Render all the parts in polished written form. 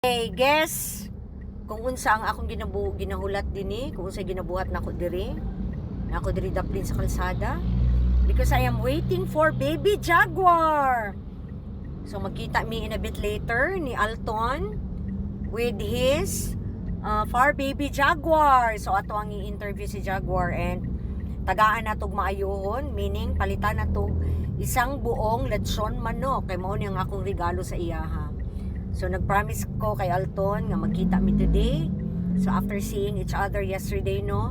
Hey, guess kung unsa ang akong ginahulat dinhi, kung unsa ginabuhat nako diri. Nako diri daplin sa kalsada because I am waiting for baby Jaguar. So magkita mi in a bit later ni Alton with his far baby Jaguar. So ato ang i-interview si Jaguar and tagaan na tog maayohon, meaning palitan na tog isang buong lechon manok kay mao ni ang akong regalo sa iyaha. So nag-promise ko kay Alton nga magkita mi today. So after seeing each other yesterday, no,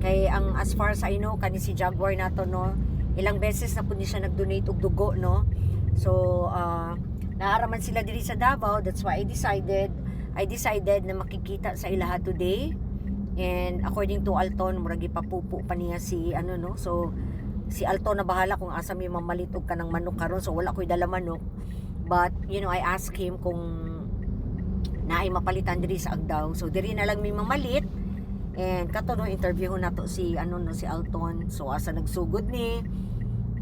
kay ang as far as I know kani si Jaguar nato, no, ilang beses na pud ni siya nag-donate og dugo, no. So naaraman sila diri sa Davao. That's why I decided na makikita sa ilaha today. And according to Alton, murag ipapupo pa niya si ano, no. So si Alton na bahala kung asa mi mamalit og kanang manok karon. So wala koy dala manok. But, you know, I asked him kung naay mapalitan diri sa Agdao. So, diri na lang may mamalit. And kato no, interview na to si, si Alton. So, asa nagsugod ni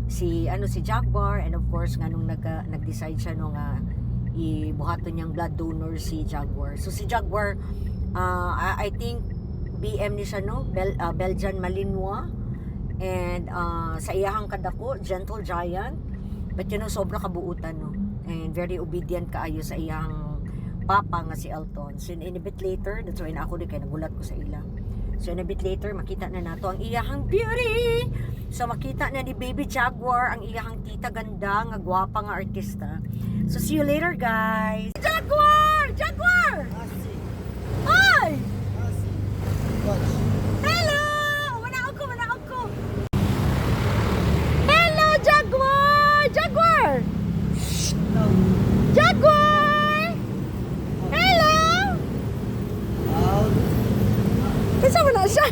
si Jaguar. And of course, nga nung nag-decide siya nung ibuhaton niyang blood donor si Jaguar. So, si Jaguar, I think, BM ni siya, no? Belgian Malinois. And sa iyahang kadako, Gentle Giant. But, you know, sobra kabuutan, no? And very obedient kaayo sa iyang papa nga si Alton. So in a bit later, that's why na ako di kay nagulat ko sa ila. So in a bit later, makita na nato ang iyahang beauty. So makita na ni baby Jaguar ang iyahang tita ganda nga gwapa nga artista. So see you later, guys. Jaguar! Jaguar! Hi! Hello! Manaog ko. Hello, Jaguar! Jaguar! Jaguar! Hello! Out. Kasama na siya.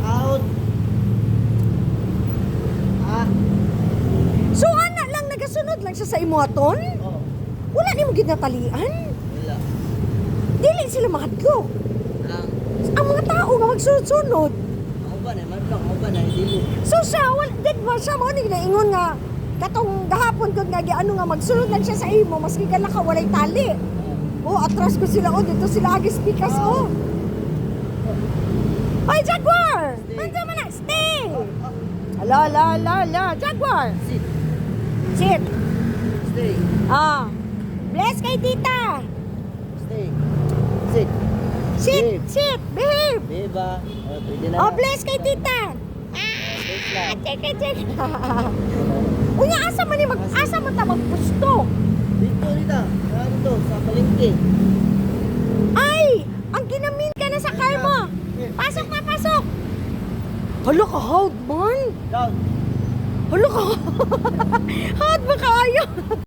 Out. So ana lang nagasunod lang siya sa imuhaton? Oh. Wala ni mo ginatalian? Wala. Dili sila mahadlok. Ang mga tao nga magsunod-sunod. Ako ba na? Madlock. Ako ba na? Dili. So siya, siya mo ni ginaingon nga katong gahapon ko nga ano nga magsunod lang siya sa imo maski ka nakawalay tali. Oh, atras ko sila, oh, dito sila agis pikas, oh. Ay, Jaguar! Nandiyan man na, stay! Ala, Jaguar! Sit! Stay. Bless kay tita! Stay. Sit. Sit! Behave! Beba. Oh, pwede na. Oh, bless kay tita! Check. Unya, asa man ta magpusto? Dito. Ano to? Sa palengke. Ay! Ang ginamin ka na sa car mo! Pasok! Hala ka, hard man! Down. Hala ka! Hard ba kayo?